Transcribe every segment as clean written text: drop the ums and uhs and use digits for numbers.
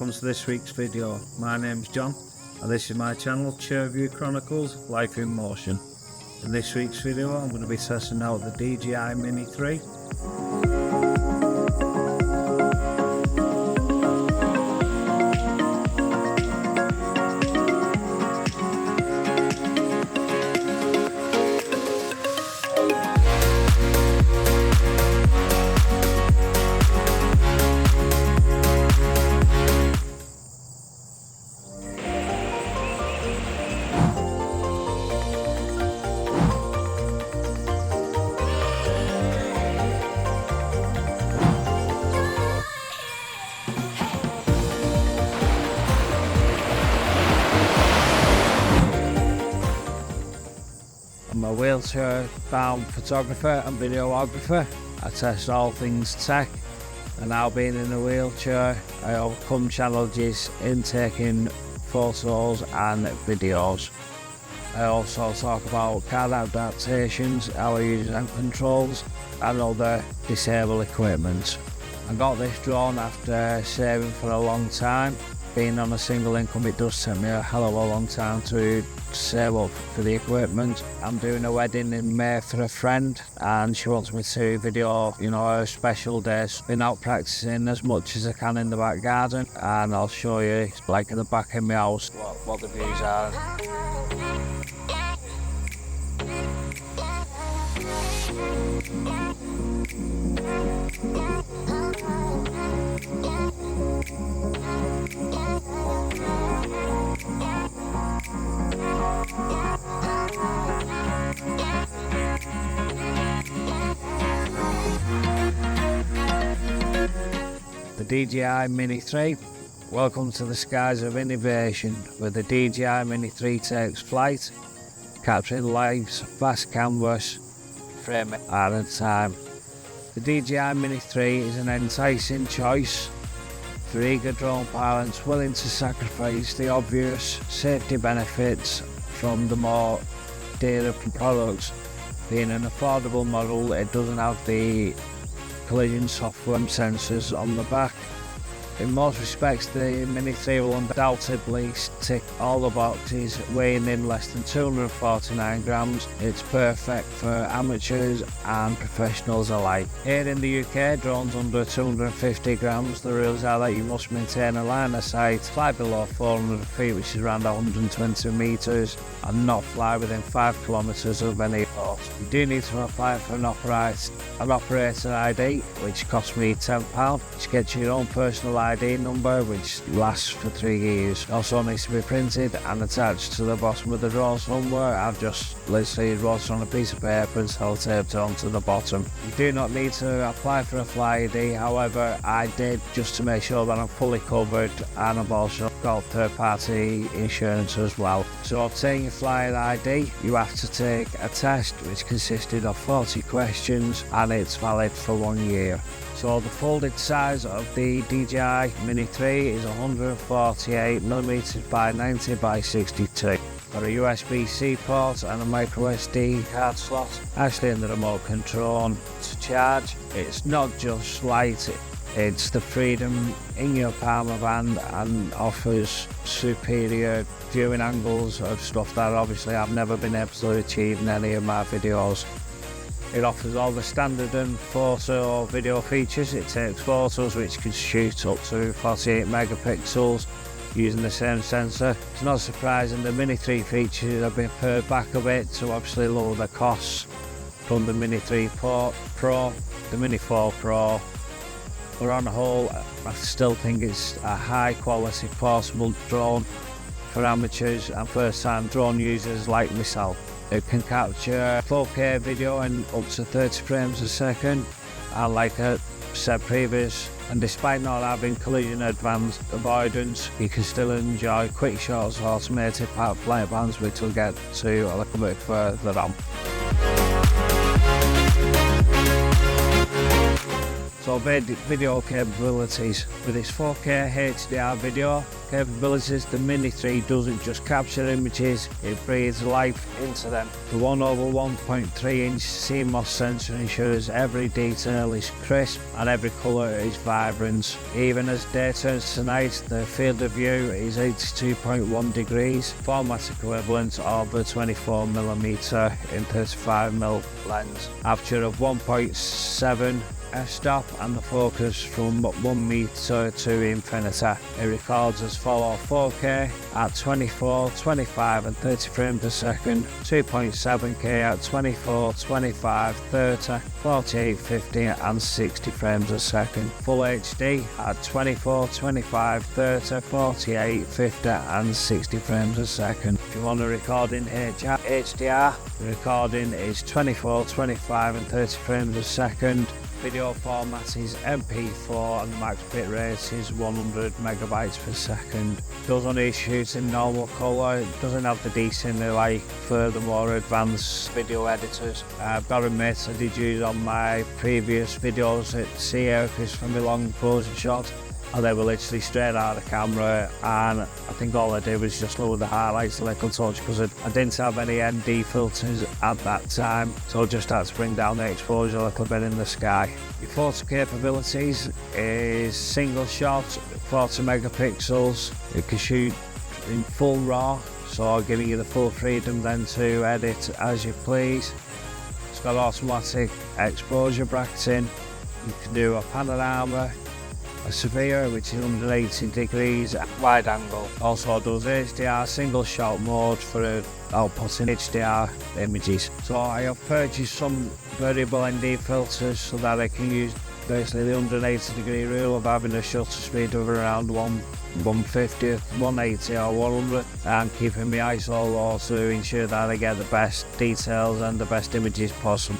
welcome to this week's video. My name's John and this is my channel, View Chronicles Life in Motion. In this week's video I'm going to be testing out the DJI Mini 3. I'm a wheelchair-bound photographer and videographer. I test all things tech, and now being in a wheelchair, I overcome challenges in taking photos and videos. I also talk about car adaptations, how I use and controls, and other disabled equipment. I got this drone after saving for a long time. Being on a single income, it does take me a hell of a long time to save up for the equipment. I'm doing a wedding in May for a friend and she wants me to video, her special days. Been out practicing as much as I can in the back garden, and I'll show you, like in the back of my house, what the views are. The DJI Mini 3. Welcome to the skies of innovation, where the DJI Mini 3 takes flight, capturing life's vast canvas, frame at a time. The DJI Mini 3 is an enticing choice for eager drone pilots willing to sacrifice the obvious safety benefits from the more dearer products. Being an affordable model, it doesn't have the collision software and sensors on the back. In most respects, the Mini 3 will undoubtedly tick all the boxes, weighing in less than 249 grams. It's perfect for amateurs and professionals alike. Here in the UK, drones under 250 grams, the rules are that you must maintain a line of sight, fly below 400 feet, which is around 120 metres, and not fly within 5 kilometres of any port. You do need to apply for an operator ID, which costs me £10, which gets your own personal ID number, which lasts for 3 years. Also needs to be printed and attached to the bottom of the drone somewhere. I've just literally wrote it on a piece of paper and self-taped it onto the bottom. You do not need to apply for a fly ID, however I did, just to make sure that I'm fully covered, and I've also got third-party insurance as well. So obtain your flyer ID, you have to take a test which consisted of 40 questions, and it's valid for 1 year. So the folded size of the DJI Mini 3 is 148mm by 90 by 62. Got a USB-C port and a micro SD card slot. Actually in the remote control to charge. It's not just light, it's the freedom in your palm of hand, and offers superior viewing angles of stuff that obviously I've never been able to achieve in any of my videos. It offers all the standard and photo video features. It takes photos which can shoot up to 48 megapixels using the same sensor. It's not surprising the Mini 3 features have been pared back a bit to obviously lower the costs from the Mini 3 Pro, the Mini 4 Pro. But on the whole, I still think it's a high quality portable drone for amateurs and first time drone users like myself. It can capture 4K video in up to 30 frames a second, and like I said previous, and despite not having collision avoidance, you can still enjoy quick shots of automated flight bands, which we'll get to a little bit further on. So So video capabilities. With its 4K HDR video capabilities, the Mini 3 doesn't just capture images, it breathes life into them. The 1/1.3-inch CMOS sensor ensures every detail is crisp and every colour is vibrant. Even as day turns to night, the field of view is 82.1 degrees, format equivalent of a 24mm in 35mm lens. Aperture of 1.7 f-stop and the focus from 1 meter to infinity. It records as follows: 4K at 24, 25 and 30 frames per second, 2.7K at 24, 25, 30, 48, 50 and 60 frames a second. Full HD at 24, 25, 30, 48, 50 and 60 frames a second. If you want to record in HDR, the recording is 24, 25 and 30 frames a second. Video format is MP4 and the max bit rate is 100 megabytes per second. Does only shoot in normal colour, it doesn't have the decently like furthermore advanced video editors. I've got to admit I did use on my previous videos at sea airfish from my long closing shots, and they were literally straight out of the camera, and I think all I did was just lower the highlights a little touch because I didn't have any ND filters at that time, so I just had to bring down the exposure a little bit in the sky. Your photo capabilities is single shot, 40 megapixels. It can shoot in full RAW, so giving you the full freedom then to edit as you please. It's got automatic exposure bracketing. You can do a panorama, a severe, which is 180 degrees wide angle. Also does HDR single shot mode for outputting HDR images. So I have purchased some variable ND filters so that I can use basically the 180 degree rule of having a shutter speed of around 150, 180 or 100 and keeping my ISO low to ensure that I get the best details and the best images possible.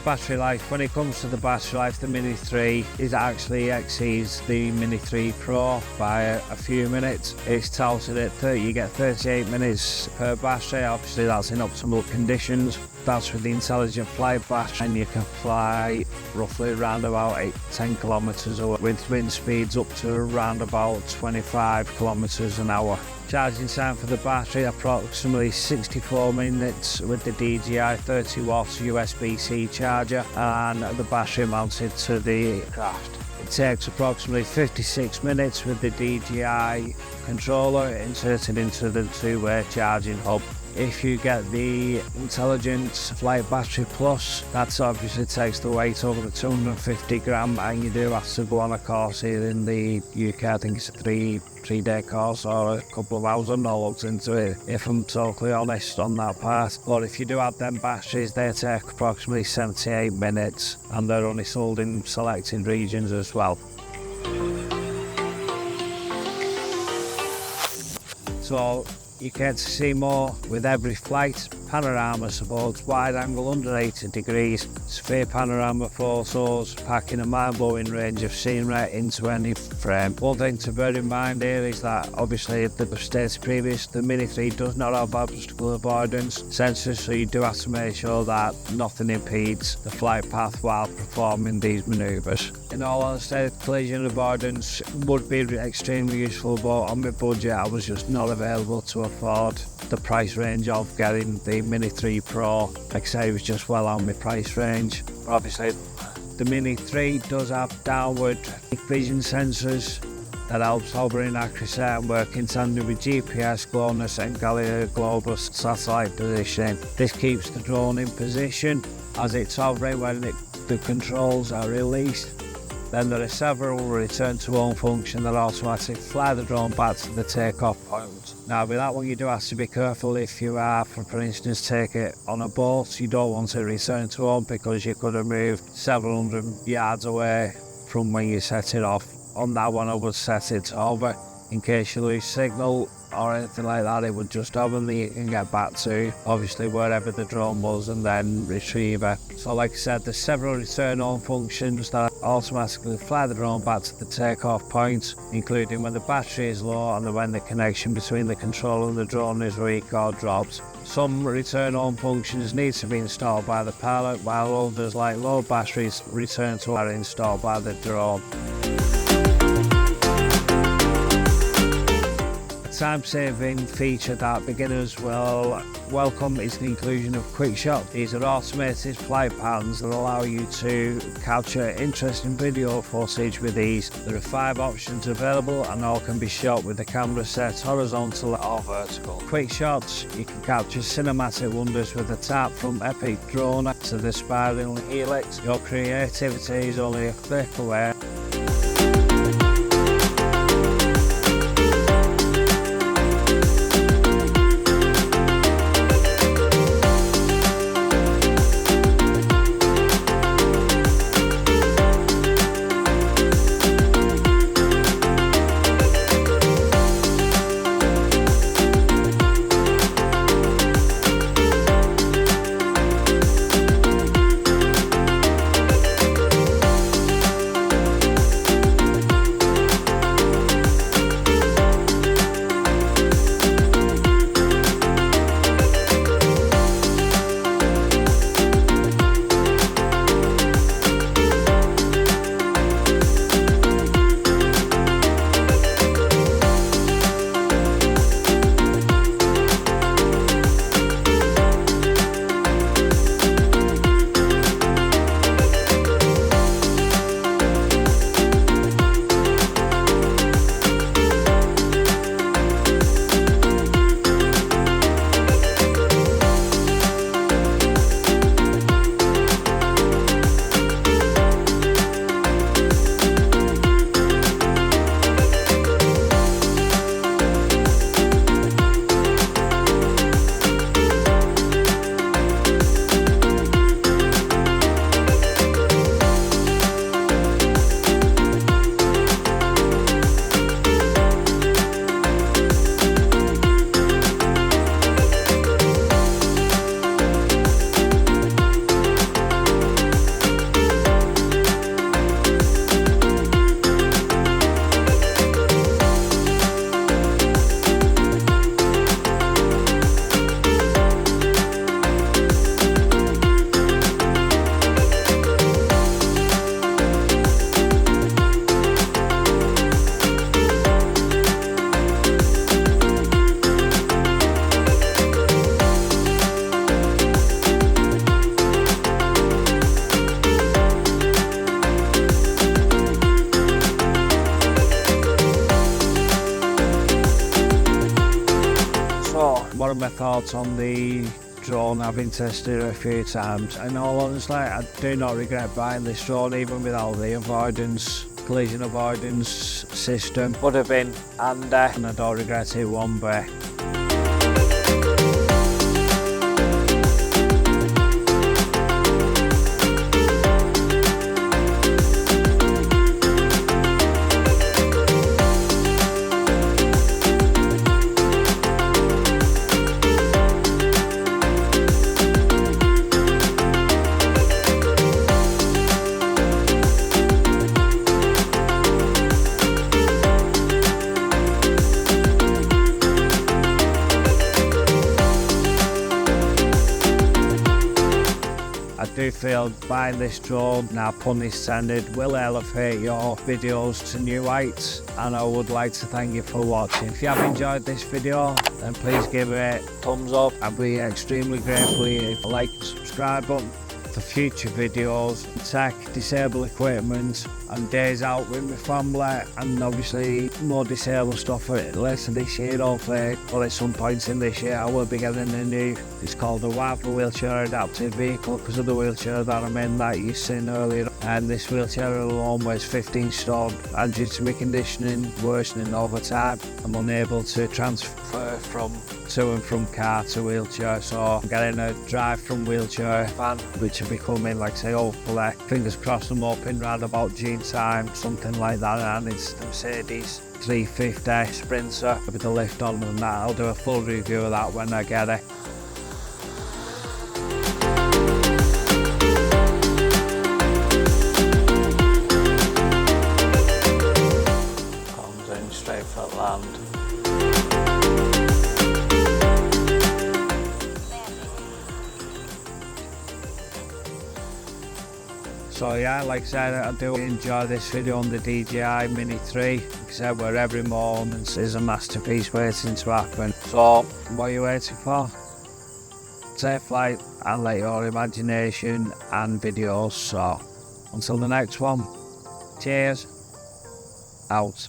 Battery life. When it comes to the battery life, the Mini 3 actually exceeds the Mini 3 Pro by a few minutes. It's touted at 30, you get 38 minutes per battery. Obviously that's in optimal conditions. That's with the intelligent flight battery, and you can fly roughly around about 10 kilometers away with wind speeds up to around about 25 kilometers an hour. Charging time for the battery, approximately 64 minutes with the DJI 30 watts USB-C charger and the battery mounted to the craft. It takes approximately 56 minutes with the DJI controller inserted into the two-way charging hub. If you get the Intelligent Flight Battery Plus, that obviously takes the weight over the 250 gram, and you do have to go on a course here in the UK. I think it's a three-day course or a couple of hours. I've not looked into it, if I'm totally honest on that part. But if you do have them batteries, they take approximately 78 minutes, and they're only sold in selected regions as well. So you get to see more with every flight. Panorama supports wide angle under 80 degrees, sphere panorama photos, packing a mind-blowing range of scenery into any frame. One thing to bear in mind here is that obviously the stated previous, the Mini 3 does not have obstacle avoidance sensors, so you do have to make sure that nothing impedes the flight path while performing these manoeuvres. In all honesty, collision avoidance would be extremely useful, but on my budget I was just not available to afford the price range of getting the Mini 3 Pro. Like I say, it was just well on my price range. But obviously the Mini 3 does have downward vision sensors that helps hovering accuracy and work in tandem with GPS, GLONASS and Galileo Global satellite positioning. This keeps the drone in position as it's hovering when the controls are released. Then there are several return to home functions that automatically fly the drone back to the takeoff point. Now with that one you do have to be careful if you are, for instance, take it on a boat. You don't want to return to home because you could have moved several hundred yards away from when you set it off. On that one I would set it over in case you lose signal or anything like that. It would just obviously you can get back to obviously wherever the drone was and then retrieve it. So like I said, there's several return home functions that automatically fly the drone back to the takeoff point, including when the battery is low and when the connection between the controller and the drone is weak or drops. Some return home functions need to be installed by the pilot, while others like low batteries return to are installed by the drone. Time-saving feature that beginners will welcome is the inclusion of quick shot. These are automated flight patterns that allow you to capture interesting video footage with ease. There are 5 options available and all can be shot with the camera set horizontal or vertical. Quick shots, you can capture cinematic wonders with a tap from epic drone to the spiraling helix. Your creativity is only a click away. What are my thoughts on the drone, having tested it a few times? In all honesty, I do not regret buying this drone, even without the collision avoidance system. Would have been handy, and I don't regret it one bit. I do feel buying this drone, now pun intended, will elevate your videos to new heights, and I would like to thank you for watching. If you have enjoyed this video, then please give it a thumbs up. I'd be extremely grateful if you like and subscribe button for future videos, tech, disabled equipment, and days out with my family, and obviously more disabled stuff later this year, hopefully. But at some point in this year I will be getting a new, it's called a wiper wheelchair adapted vehicle, because of the wheelchair that I'm in that you've seen earlier. And this wheelchair alone weighs 15 stone, and due to my conditioning worsening over time, I'm unable to transfer to and from car to wheelchair, so I'm getting a drive from wheelchair van, which will be coming, like I say, hopefully, fingers crossed, I'm hoping round about June time, something like that, and it's the Mercedes 350 Sprinter with the lift on and that. I'll do a full review of that when I get it. Comes in straight for land. So yeah, like I said, I do enjoy this video on the DJI Mini 3. Like I said, where every moment is a masterpiece waiting to happen. So, what are you waiting for? Take flight and let your imagination and videos soar. Until the next one, cheers, out.